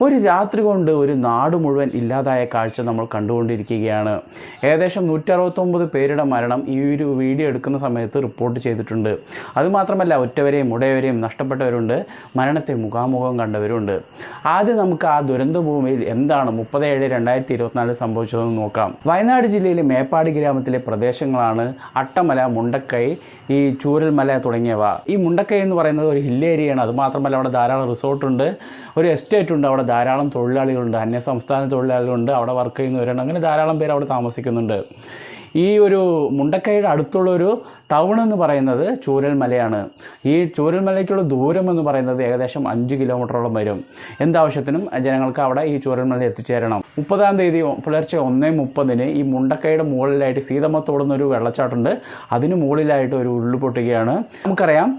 ഒരു രാത്രി കൊണ്ട് ഒരു നാട് മുഴുവൻ ഇല്ലാതായ കാഴ്ച നമ്മൾ കണ്ടുകൊണ്ടിരിക്കുകയാണ്. ഏകദേശം 169 പേരുടെ മരണം ഈ ഒരു വീഡിയോ എടുക്കുന്ന സമയത്ത് റിപ്പോർട്ട് ചെയ്തിട്ടുണ്ട്. അതുമാത്രമല്ല, ഒറ്റവരെയും ഉടയവരെയും നഷ്ടപ്പെട്ടവരുണ്ട്, മരണത്തെ മുഖാമുഖം കണ്ടവരുണ്ട്. ആദ്യം നമുക്ക് ആ ദുരന്ത ഭൂമിയിൽ എന്താണ് 30/7/2024 സംഭവിച്ചതെന്ന് നോക്കാം. വയനാട് ജില്ലയിലെ മേപ്പാടി ഗ്രാമത്തിലെ പ്രദേശങ്ങളാണ് അട്ടമല, മുണ്ടക്കൈ, ഈ ചൂരൽമല തുടങ്ങിയവ. ഈ മുണ്ടക്കൈ എന്ന് പറയുന്നത് ഒരു ഹിൽ ഏരിയയാണ്. അതുമാത്രമല്ല, അവിടെ ധാരാളം റിസോർട്ടുണ്ട്, ഒരു എസ്റ്റേറ്റ് ഉണ്ട്, അവിടെ ധാരാളം തൊഴിലാളികളുണ്ട്, അന്യസംസ്ഥാന തൊഴിലാളികളുണ്ട്, അവിടെ വർക്ക് ചെയ്യുന്നവരുണ്ട്. അങ്ങനെ ധാരാളം പേര് അവിടെ താമസിക്കുന്നുണ്ട്. ഈ ഒരു മുണ്ടക്കൈയുടെ അടുത്തുള്ളൊരു ടൗൺ എന്ന് പറയുന്നത് ചൂരൽമലയാണ്. ഈ ചൂരൽമലയ്ക്കുള്ള ദൂരം എന്ന് പറയുന്നത് ഏകദേശം 5 കിലോമീറ്ററോളം വരും. എന്താവശ്യത്തിനും ജനങ്ങൾക്ക് അവിടെ ഈ ചൂരൽമല എത്തിച്ചേരണം. 30-ാം തീയതി പുലർച്ചെ 1:30 ഈ മുണ്ടക്കൈയുടെ മുകളിലായിട്ട് സീതമ്മത്തോടുന്നൊരു വെള്ളച്ചാട്ടമുണ്ട്. അതിന് മുകളിലായിട്ട് ഒരു ഉരുൾപൊട്ടുകയാണ്. നമുക്കറിയാം,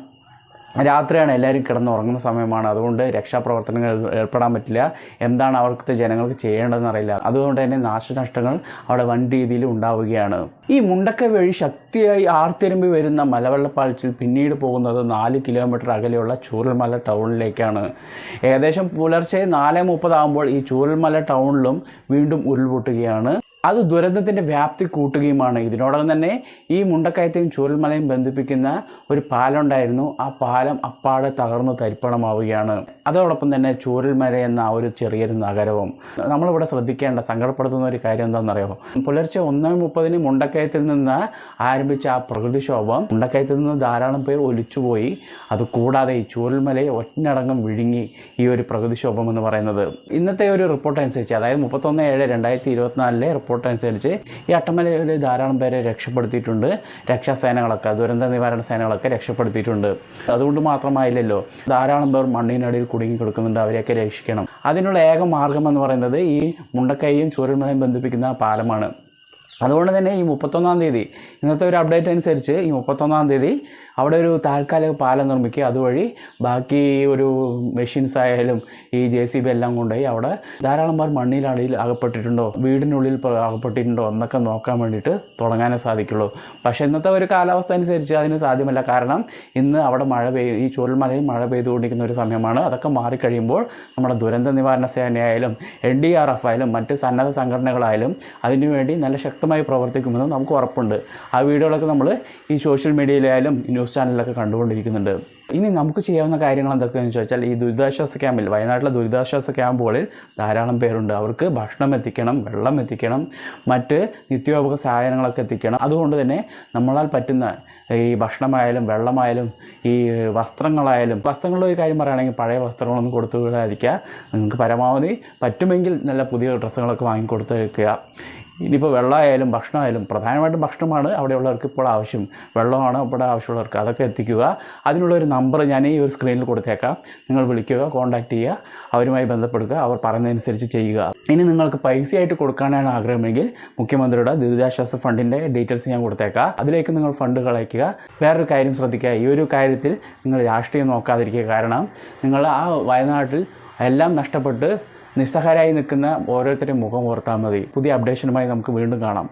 രാത്രിയാണ്, എല്ലാവരും കിടന്നുറങ്ങുന്ന സമയമാണ്. അതുകൊണ്ട് രക്ഷാപ്രവർത്തനങ്ങൾ ഏർപ്പെടാൻ പറ്റില്ല. എന്താണ് അവർക്ക് ജനങ്ങൾക്ക് ചെയ്യേണ്ടതെന്ന് അറിയില്ല. അതുകൊണ്ട് തന്നെ നാശനഷ്ടങ്ങൾ അവിടെ വൻ രീതിയിൽ ഉണ്ടാവുകയാണ്. ഈ മുണ്ടക്കൈ വഴി ശക്തിയായി ആർത്തിരമ്പി വരുന്ന മലവെള്ളപ്പാച്ചിൽ പിന്നീട് പോകുന്നത് 4 കിലോമീറ്റർ അകലെയുള്ള ചൂരൽമല ടൗണിലേക്കാണ്. ഏകദേശം പുലർച്ചെ 4:30 ആകുമ്പോൾ ഈ ചൂരൽമല ടൗണിലും വീണ്ടും ഉരുൾപൊട്ടുകയാണ്. അത് ദുരന്തത്തിൻ്റെ വ്യാപ്തി കൂട്ടുകയുമാണ്. ഇതിനോടകം തന്നെ ഈ മുണ്ടക്കയത്തെയും ചൂരൽമലയും ബന്ധിപ്പിക്കുന്ന ഒരു പാലം ഉണ്ടായിരുന്നു. ആ പാലം അപ്പാടെ തകർന്ന് തരിപ്പണമാവുകയാണ്. അതോടൊപ്പം തന്നെ ചൂരൽമല എന്ന ഒരു ചെറിയൊരു നഗരവും. നമ്മളിവിടെ ശ്രദ്ധിക്കേണ്ട, സങ്കടപ്പെടുത്തുന്ന ഒരു കാര്യം എന്താണെന്നറിയാമോ? പുലർച്ചെ 1:30 മുണ്ടക്കയത്തിൽ നിന്ന് ആരംഭിച്ച ആ പ്രകൃതിക്ഷോഭം, മുണ്ടക്കയത്തിൽ നിന്ന് ധാരാളം പേർ ഒലിച്ചുപോയി. അതുകൂടാതെ ഈ ചൂരൽമലയെ ഒറ്റയടങ്കം വിഴുങ്ങി ഈ ഒരു പ്രകൃതിക്ഷോഭം എന്ന് പറയുന്നത്. ഇന്നത്തെ ഒരു റിപ്പോർട്ട് അനുസരിച്ച്, അതായത് 31/7/2024 റിപ്പോർട്ട് അനുസരിച്ച് ഈ അട്ടമലയിൽ ധാരാളം പേരെ രക്ഷപ്പെടുത്തിയിട്ടുണ്ട്. രക്ഷാസേനകളൊക്കെ, ദുരന്ത നിവാരണ സേനകളൊക്കെ രക്ഷപ്പെടുത്തിയിട്ടുണ്ട്. അതുകൊണ്ട് മാത്രമായില്ലല്ലോ, ധാരാളം പേർ മണ്ണിനടിയിൽ കുടുങ്ങി കിടക്കുന്നുണ്ട്. അവരെയൊക്കെ രക്ഷിക്കണം. അതിനുള്ള ഏക മാർഗം എന്ന് പറയുന്നത് ഈ മുണ്ടക്കൈയും ചൂരൽമലയും ബന്ധിപ്പിക്കുന്ന പാലമാണ്. അതുകൊണ്ട് തന്നെ ഈ 31-ാം തീയതി, ഇന്നത്തെ ഒരു അപ്ഡേറ്റ് അനുസരിച്ച് ഈ 31-ാം തീയതി അവിടെ ഒരു താൽക്കാലിക പാലം നിർമ്മിക്കുക. അതുവഴി ബാക്കി ഒരു മെഷീൻസ് ആയാലും ഈ JCB എല്ലാം കൊണ്ടുപോയി അവിടെ ധാരാളം പേർ മണ്ണിനടിയിൽ അകപ്പെട്ടിട്ടുണ്ടോ, വീടിനുള്ളിൽ അകപ്പെട്ടിട്ടുണ്ടോ എന്നൊക്കെ നോക്കാൻ വേണ്ടിയിട്ട് തുടങ്ങാനേ സാധിക്കുള്ളൂ. പക്ഷേ ഇന്നത്തെ ഒരു കാലാവസ്ഥ അനുസരിച്ച് അതിന് സാധ്യമല്ല. കാരണം ഇന്ന് അവിടെ ഈ ചൂരൽമലയിൽ മഴ പെയ്തുകൊണ്ടിരിക്കുന്ന ഒരു സമയമാണ്. അതൊക്കെ മാറിക്കഴിയുമ്പോൾ നമ്മുടെ ദുരന്ത നിവാരണ സേനയായാലും NDRF ആയാലും മറ്റ് സന്നദ്ധ സംഘടനകളായാലും അതിനുവേണ്ടി നല്ല ശക്തമായി പ്രവർത്തിക്കുമെന്ന് നമുക്ക് ഉറപ്പുണ്ട്. ആ വീഡിയോകളൊക്കെ നമ്മൾ ഈ സോഷ്യൽ മീഡിയയിലായാലും ന്യൂസ് ചാനലിലൊക്കെ കണ്ടുകൊണ്ടിരിക്കുന്നുണ്ട്. ഇനി നമുക്ക് ചെയ്യാവുന്ന കാര്യങ്ങൾ എന്തൊക്കെയാണെന്ന് ചോദിച്ചാൽ, ഈ ദുരിതാശ്വാസ ക്യാമ്പിൽ, വയനാട്ടിലെ ദുരിതാശ്വാസ ക്യാമ്പുകളിൽ ധാരാളം പേരുണ്ട്. അവർക്ക് ഭക്ഷണം എത്തിക്കണം, വെള്ളം എത്തിക്കണം, മറ്റ് നിത്യോപയോഗ സാധനങ്ങളൊക്കെ എത്തിക്കണം. അതുകൊണ്ട് തന്നെ നമ്മളാൽ പറ്റുന്ന ഈ ഭക്ഷണമായാലും വെള്ളമായാലും ഈ വസ്ത്രങ്ങളുടെ ഒരു കാര്യം പറയുകയാണെങ്കിൽ പഴയ വസ്ത്രങ്ങളൊന്നും കൊടുത്തു വിടാതിരിക്കുക. നിങ്ങൾക്ക് പരമാവധി പറ്റുമെങ്കിൽ നല്ല പുതിയ ഡ്രസ്സുകളൊക്കെ വാങ്ങിക്കൊടുത്ത് വയ്ക്കുക. ഇനിയിപ്പോൾ വെള്ളമായാലും ഭക്ഷണമായാലും, പ്രധാനമായിട്ടും ഭക്ഷണമാണ് അവിടെയുള്ളവർക്ക് ഇപ്പോൾ ആവശ്യം, വെള്ളമാണ് ഇവിടെ ആവശ്യമുള്ളവർക്ക്, അതൊക്കെ എത്തിക്കുക. അതിനുള്ളൊരു നമ്പർ ഞാൻ ഈ ഒരു സ്ക്രീനിൽ കൊടുത്തേക്കാം. നിങ്ങൾ വിളിക്കുക, കോൺടാക്റ്റ് ചെയ്യുക, അവരുമായി ബന്ധപ്പെടുക, അവർ പറയുന്നതനുസരിച്ച് ചെയ്യുക. ഇനി നിങ്ങൾക്ക് പൈസയായിട്ട് കൊടുക്കാനാണ് ആഗ്രഹമെങ്കിൽ മുഖ്യമന്ത്രിയുടെ ദുരിതാശ്വാസ ഫണ്ടിൻ്റെ ഡീറ്റെയിൽസ് ഞാൻ കൊടുത്തേക്കാം. അതിലേക്ക് നിങ്ങൾ ഫണ്ടുകൾ അയക്കുക. വേറൊരു കാര്യം ശ്രദ്ധിക്കുക, ഈ ഒരു കാര്യത്തിൽ നിങ്ങൾ രാഷ്ട്രീയം നോക്കാതിരിക്കുക. കാരണം നിങ്ങൾ ആ വയനാട്ടിൽ എല്ലാം നഷ്ടപ്പെട്ട് നിസ്സഹായരായി നിൽക്കുന്ന ഓരോരുത്തരെയും മുഖം ഓർത്താൽ മതി. പുതിയ അപ്ഡേഷനുമായി നമുക്ക് വീണ്ടും കാണാം.